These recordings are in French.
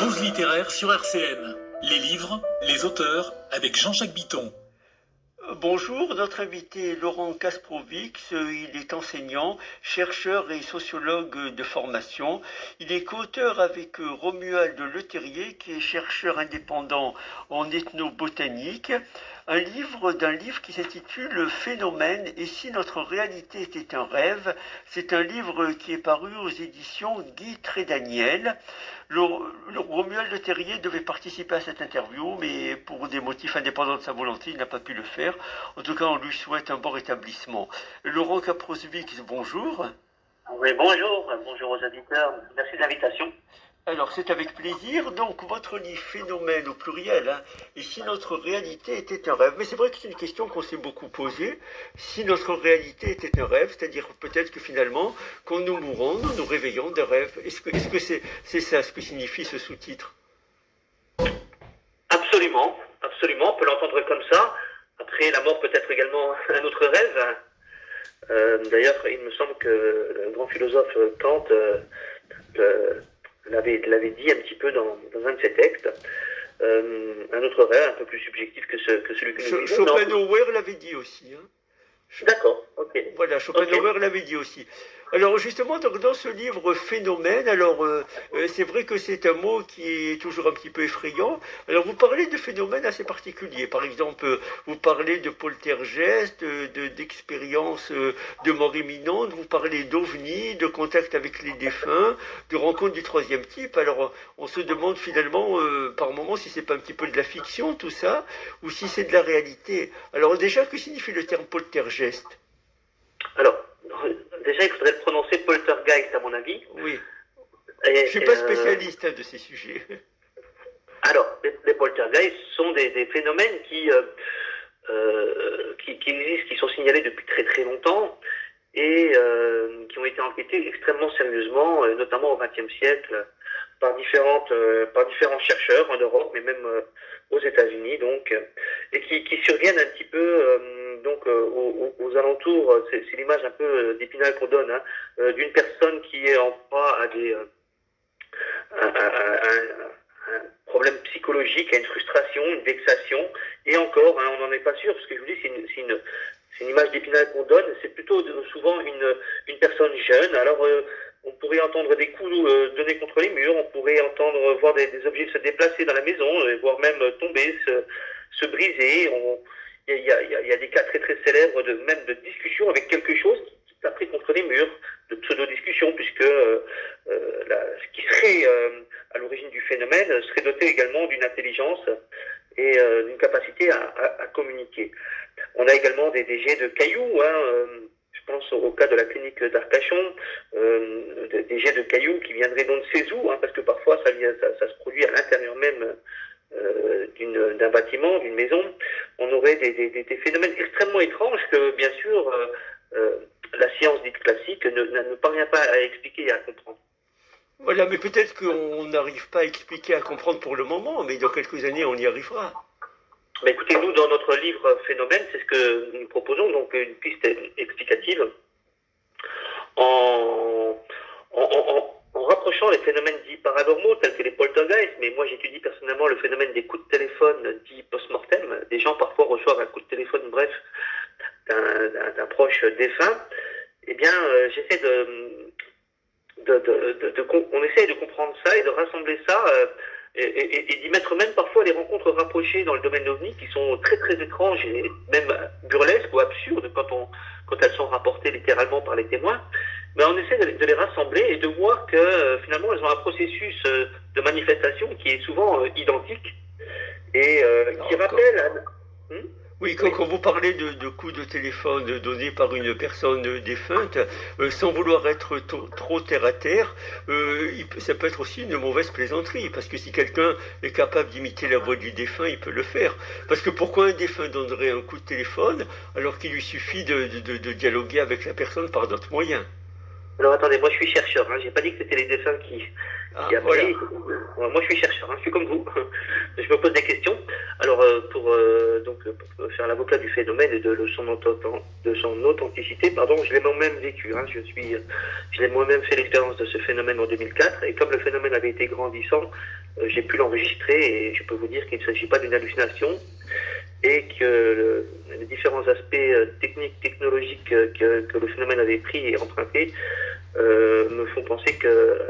Pause littéraire sur RCN. Les livres, les auteurs, avec Jean-Jacques Bitton. Bonjour, notre invité est Laurent Kasprowicz. Il est enseignant, chercheur et sociologue de formation. Il est co-auteur avec Romuald Leterrier, qui est chercheur indépendant en ethnobotanique, d'un livre qui s'intitule Phénomène et si notre réalité était un rêve. C'est un livre qui est paru aux éditions Guy Trédaniel. Romuald Leterrier devait participer à cette interview, mais pour des motifs indépendants de sa volonté, il n'a pas pu le faire. En tout cas, on lui souhaite un bon rétablissement. Laurent Kasprowicz, bonjour. Oui, bonjour aux auditeurs. Merci de l'invitation. Alors, c'est avec plaisir. Donc, votre livre Phénomène au pluriel, et si notre réalité était un rêve. Mais c'est vrai que c'est une question qu'on s'est beaucoup posée. Si notre réalité était un rêve, c'est-à-dire peut-être que finalement, quand nous mourons, nous nous réveillons d'un rêve. Est-ce que c'est ça ce que signifie ce sous-titre? Absolument, on peut l'entendre comme ça. Après, la mort peut être également un autre rêve. D'ailleurs, il me semble que le grand philosophe Kant l'avait dit un petit peu dans un de ses textes. Un autre rêve un peu plus subjectif que celui que nous vivons. Schopenhauer l'avait dit aussi. D'accord, ok. Voilà, Schopenhauer l'avait dit aussi. Alors justement, dans ce livre Phénomène, c'est vrai que c'est un mot qui est toujours un petit peu effrayant. Alors vous parlez de phénomènes assez particuliers. Par exemple, vous parlez de poltergeist, d'expériences de mort imminente, vous parlez d'ovnis, de contact avec les défunts, de rencontres du troisième type. Alors on se demande finalement par moments si c'est pas un petit peu de la fiction tout ça, ou si c'est de la réalité. Alors déjà, que signifie le terme poltergeist? Alors, déjà, il faudrait le prononcer poltergeist, à mon avis. Oui. Je ne suis pas spécialiste de ces sujets. Alors, les poltergeists sont des phénomènes qui existent, qui sont signalés depuis très très longtemps et qui ont été enquêtés extrêmement sérieusement, notamment au XXe siècle, par différents chercheurs en Europe, mais même aux États-Unis, donc, et qui surviennent un petit peu aux alentours. C'est l'image un peu d'Épinal qu'on donne, d'une personne qui est en proie à un problème psychologique, à une frustration, une vexation, et encore, on n'en est pas sûr, parce que je vous dis, c'est une image d'Épinal qu'on donne, c'est plutôt souvent une personne jeune. Alors, on pourrait entendre des coups donnés contre les murs, on pourrait entendre voir des objets se déplacer dans la maison, voire même tomber, se briser. Il y a des cas très très célèbres même de discussion avec quelque chose qui taperait contre les murs, de pseudo-discussion, puisque ce qui serait à l'origine du phénomène serait doté également d'une intelligence et d'une capacité à communiquer. On a également des jets de cailloux, je pense au cas de la clinique d'Arcachon, des jets de cailloux qui viendraient d'on ne sait où, parce que parfois ça se produit à l'intérieur même d'un bâtiment, d'une maison. On aurait des phénomènes extrêmement étranges que, bien sûr, la science dite classique ne parvient pas à expliquer et à comprendre. Voilà, mais peut-être qu'on n'arrive pas à expliquer, à comprendre pour le moment, mais dans quelques années, on y arrivera. Mais écoutez, nous, dans notre livre Phénomène, c'est ce que nous proposons, donc une piste explicative, en rapprochant les phénomènes dits paranormaux, tels que les poltergeists, mais moi j'étudie personnellement le phénomène des coups de téléphone dits post-mortem. Des gens parfois reçoivent un coup de téléphone, bref, d'un proche défunt. Eh bien, j'essaie on essaye de comprendre ça et de rassembler ça et d'y mettre même parfois des rencontres rapprochées dans le domaine ovni qui sont très très étranges et même burlesques ou absurdes quand elles sont rapportées littéralement par les témoins. Mais on essaie de les rassembler et de voir que finalement elles ont un processus de manifestation qui est souvent identique et qui rappelle... Oui, quand vous parlez de coups de téléphone donnés par une personne défunte, sans vouloir être trop terre à terre, ça peut être aussi une mauvaise plaisanterie, parce que si quelqu'un est capable d'imiter la voix du défunt, il peut le faire. Parce que pourquoi un défunt donnerait un coup de téléphone alors qu'il lui suffit de dialoguer avec la personne par d'autres moyens? Alors attendez, moi je suis chercheur, hein. J'ai pas dit que c'était les défunts qui Voilà. appelaient. Moi je suis chercheur, hein. Je suis comme vous. Je me pose des questions. Alors pour faire l'avocat du phénomène et de son authenticité, pardon, je l'ai moi-même vécu. Hein. Je l'ai moi-même fait l'expérience de ce phénomène en 2004 et comme le phénomène avait été grandissant, j'ai pu l'enregistrer et je peux vous dire qu'il ne s'agit pas d'une hallucination et que les différents aspects techniques, technologiques que le phénomène avait pris et emprunté me font penser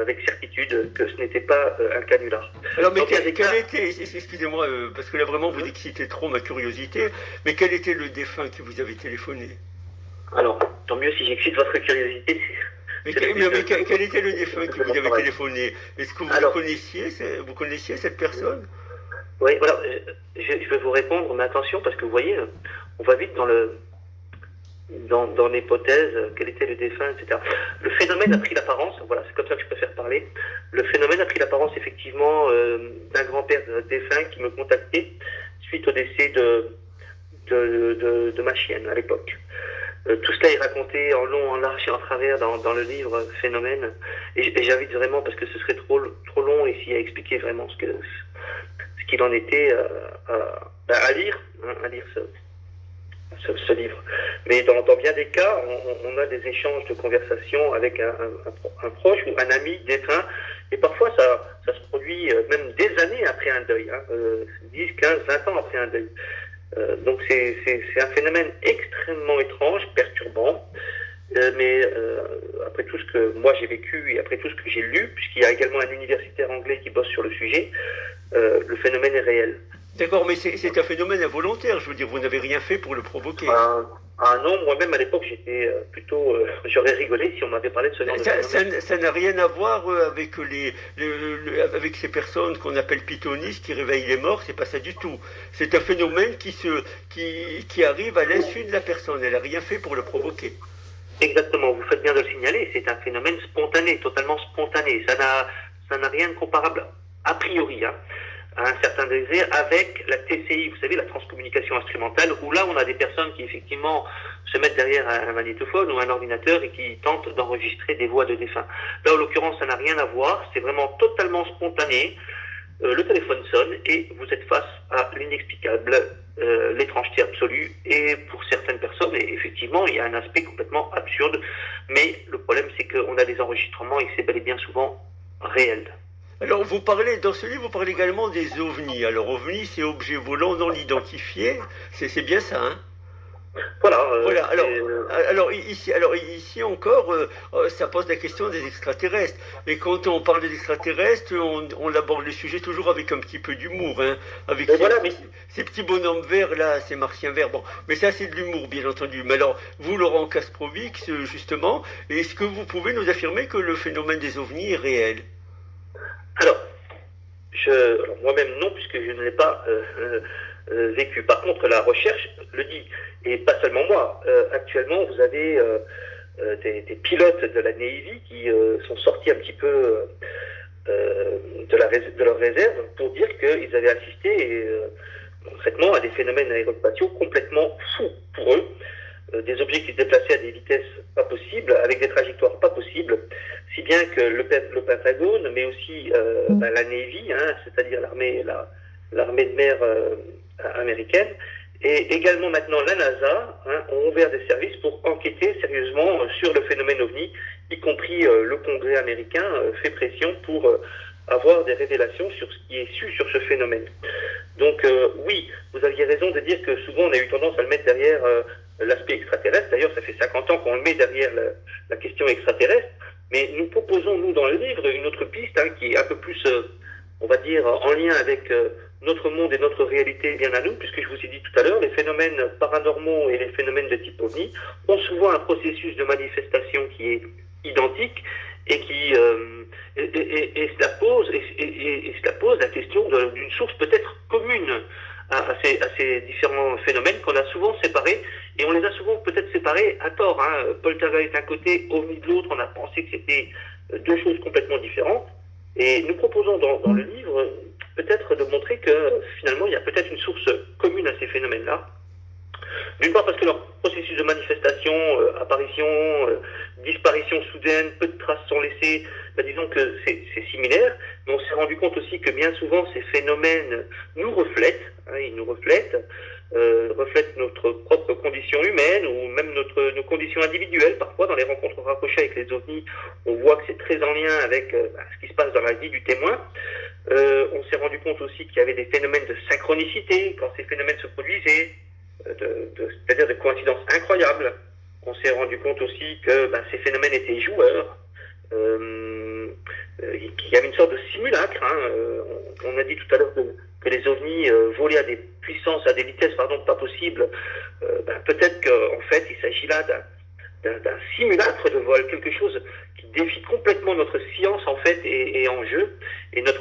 avec certitude que ce n'était pas un canular. Alors, mais Dans bien des cas, excusez-moi, parce que là vraiment vous excitez trop ma curiosité, mais quel était le défunt qui vous avait téléphoné? alors, tant mieux si j'excite votre curiosité. Mais, C'est le but quel était le défunt qui de vous mon avait travail. téléphoné? Est-ce que Alors, vous connaissiez cette personne? oui, voilà, je vais vous répondre, mais attention, parce que vous voyez, on va vite dans l'hypothèse, quel était le défunt, etc. Le phénomène a pris l'apparence, voilà, c'est comme ça que je préfère parler. Le phénomène a pris l'apparence effectivement d'un grand-père défunt qui me contactait suite au décès de ma chienne à l'époque. Tout cela est raconté en long, en large et en travers dans le livre Phénomène. Et j'invite vraiment, parce que ce serait trop long ici à expliquer vraiment ce qu'il en était à lire, hein, à lire ce livre. Mais dans bien des cas, on a des échanges de conversation avec un proche ou un ami défunt, et parfois ça se produit même des années après un deuil, hein, 10, 15, 20 ans après un deuil. Donc c'est un phénomène extrêmement étrange, perturbant, mais après tout ce que moi j'ai vécu et après tout ce que j'ai lu, puisqu'il y a également un universitaire anglais qui bosse sur le sujet, le phénomène est réel. D'accord, mais c'est un phénomène involontaire, je veux dire, vous n'avez rien fait pour le provoquer. Non, moi-même à l'époque j'étais plutôt, j'aurais rigolé si on m'avait parlé de ce genre de phénomène. Ça n'a rien à voir avec avec ces personnes qu'on appelle pythonistes qui réveillent les morts, c'est pas ça du tout. C'est un phénomène qui arrive à l'insu de la personne, elle n'a rien fait pour le provoquer. Exactement, vous faites bien de le signaler, c'est un phénomène spontané, totalement spontané. Ça n'a rien de comparable, a priori, hein, à un certain degré, avec la TCI, vous savez, la transcommunication instrumentale, où là, on a des personnes qui, effectivement, se mettent derrière un magnétophone ou un ordinateur et qui tentent d'enregistrer des voix de défunts. Là, en l'occurrence, ça n'a rien à voir, c'est vraiment totalement spontané. Le téléphone sonne et vous êtes face à l'inexplicable, l'étrangeté absolue. Et pour certaines personnes, effectivement, il y a un aspect complètement absurde. Mais le problème, c'est qu'on a des enregistrements et que c'est bel et bien souvent réel. Alors, dans ce livre, vous parlez également des ovnis. Alors, ovnis, c'est objets volants non identifiés, c'est bien ça, hein? Voilà. Voilà, alors ici encore, ça pose la question des extraterrestres. Et quand on parle des extraterrestres, on aborde le sujet toujours avec un petit peu d'humour, hein, avec ces petits bonhommes verts là, ces martiens verts. Bon, mais ça c'est de l'humour, bien entendu. Mais alors, vous, Laurent Kasprovic, justement, est-ce que vous pouvez nous affirmer que le phénomène des ovnis est réel? Alors, moi-même non, puisque je ne l'ai pas vécu. Par contre, la recherche le dit, et pas seulement moi. Actuellement, vous avez des pilotes de la Navy qui sont sortis un petit peu de leur réserve pour dire qu'ils avaient assisté concrètement à des phénomènes aérospatiaux complètement fous pour eux. Des objets qui se déplaçaient à des vitesses pas possibles, avec des trajectoires pas possibles, si bien que le Pentagone, mais aussi la Navy, hein, c'est-à-dire l'armée de mer américaine, et également maintenant la NASA, hein, ont ouvert des services pour enquêter sérieusement sur le phénomène OVNI, y compris le Congrès américain fait pression pour avoir des révélations sur ce qui est su sur ce phénomène. Donc oui, vous aviez raison de dire que souvent on a eu tendance à le mettre derrière l'aspect extraterrestre. D'ailleurs, ça fait 50 ans qu'on le met derrière la question extraterrestre. Mais nous proposons, nous, dans le livre, une autre piste hein, qui est un peu plus, on va dire, en lien avec notre monde et notre réalité bien à nous, puisque je vous ai dit tout à l'heure, les phénomènes paranormaux et les phénomènes de type OVNI ont souvent un processus de manifestation qui est identique et qui cela pose la question d'une source peut-être commune à ces différents phénomènes qu'on a souvent séparés, et on les a souvent peut-être séparés à tort. Hein. Poltergeist d'un côté, OVNI de l'autre, on a pensé que c'était deux choses complètement différentes. Et nous proposons dans le livre peut-être de montrer que finalement il y a peut-être une source commune à ces phénomènes-là, D'une part parce que leur processus de manifestation, apparition, disparition soudaine, peu de traces sont laissées, disons que c'est similaire, mais on s'est rendu compte aussi que bien souvent ces phénomènes nous reflètent, ils nous reflètent notre propre condition humaine ou même nos conditions individuelles. Parfois, dans les rencontres rapprochées avec les ovnis, on voit que c'est très en lien avec ce qui se passe dans la vie du témoin. On s'est rendu compte aussi qu'il y avait des phénomènes de synchronicité quand ces phénomènes se produisaient, c'est-à-dire de coïncidences incroyables. On s'est rendu compte aussi que ces phénomènes étaient joueurs, qu'il y avait une sorte de simulacre. On a dit tout à l'heure que les ovnis volaient à des puissances, à des vitesses pas possibles. Peut-être qu'en fait, il s'agit là d'un simulacre de vol, quelque chose qui défie complètement notre science en fait est en jeu,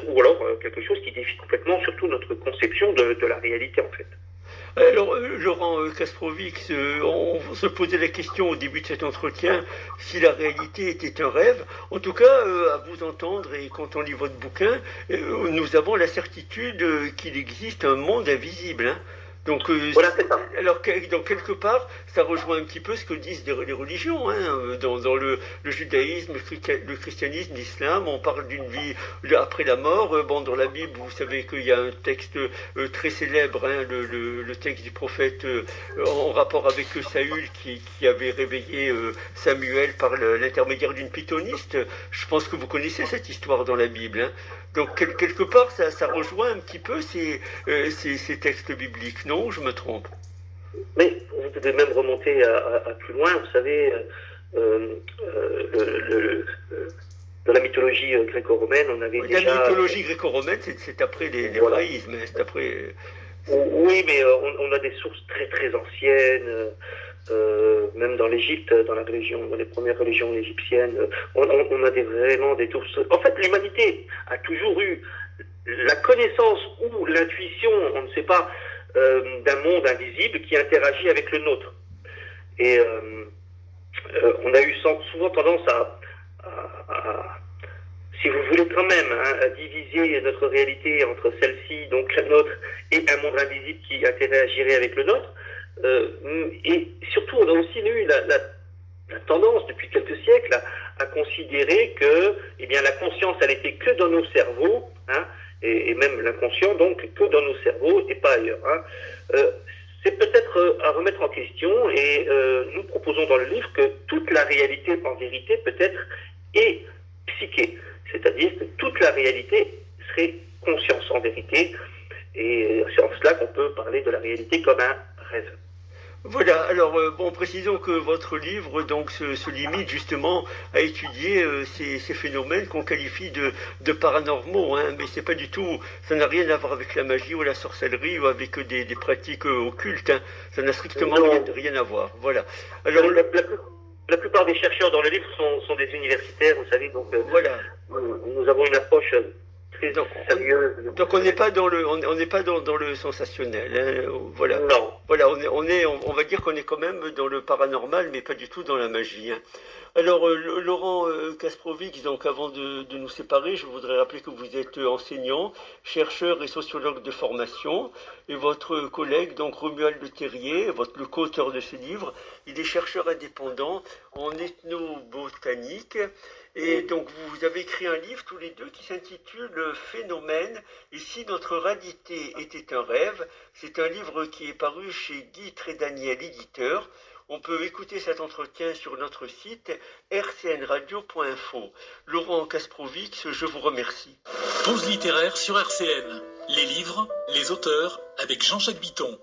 ou alors quelque chose qui défie complètement surtout notre conception de la réalité en fait. Alors, Laurent Kasprovic, on se posait la question au début de cet entretien si la réalité était un rêve. En tout cas, à vous entendre et quand on lit votre bouquin, nous avons la certitude qu'il existe un monde invisible. Donc, voilà, c'est ça. Alors, donc, quelque part, ça rejoint un petit peu ce que disent les religions. Dans le judaïsme, le christianisme, l'islam, on parle d'une vie après la mort. Dans la Bible, vous savez qu'il y a un texte très célèbre, le texte du prophète en rapport avec Saül qui avait réveillé Samuel par l'intermédiaire d'une pythoniste. Je pense que vous connaissez cette histoire dans la Bible. Donc, quelque part, ça rejoint un petit peu ces textes bibliques, non? Je me trompe. Mais vous pouvez même remonter à plus loin, vous savez, dans la mythologie gréco-romaine, on avait déjà... La mythologie gréco-romaine, c'est après l'hébraïsme, c'est après... Oui, mais on a des sources très très anciennes, même dans l'Égypte, dans les premières religions égyptiennes, on a vraiment des sources... En fait, l'humanité a toujours eu la connaissance ou l'intuition, on ne sait pas, d'un monde invisible qui interagit avec le nôtre. Et on a eu souvent tendance à si vous voulez quand même, à diviser notre réalité entre celle-ci, donc la nôtre, et un monde invisible qui interagirait avec le nôtre. Et surtout, on a aussi eu la tendance depuis quelques siècles à considérer que la conscience, elle était que dans nos cerveaux, et même l'inconscient, donc, que dans nos cerveaux et pas ailleurs. C'est peut-être à remettre en question, et nous proposons dans le livre que toute la réalité, en vérité, peut-être, est psyché. C'est-à-dire que toute la réalité serait conscience en vérité, et c'est en cela qu'on peut parler de la réalité comme un rêve. Voilà, alors précisons que votre livre donc se limite justement à étudier ces phénomènes qu'on qualifie de paranormaux, mais c'est pas du tout, ça n'a rien à voir avec la magie ou la sorcellerie ou avec des pratiques occultes, ça n'a strictement rien à voir. Voilà. Alors la plupart des chercheurs dans le livre sont des universitaires, vous savez, donc voilà. Nous avons une approche très sérieuse. Donc on n'est pas dans le sensationnel, voilà. Non. Voilà, on va dire qu'on est quand même dans le paranormal, mais pas du tout dans la magie. Alors Laurent Kasprovic, donc avant de nous séparer, je voudrais rappeler que vous êtes enseignant, chercheur et sociologue de formation, et votre collègue donc Romuald Le Terrier, le co-auteur de ce livre, il est chercheur indépendant en ethnobotanique. Et donc vous avez écrit un livre tous les deux qui s'intitule Phénomène et si notre réalité était un rêve. C'est un livre qui est paru chez Guy Trédaniel, éditeur. On peut écouter cet entretien sur notre site rcnradio.info. Laurent Kasprovic, je vous remercie. Pause littéraire sur RCN. Les livres, les auteurs, avec Jean-Jacques Bitton.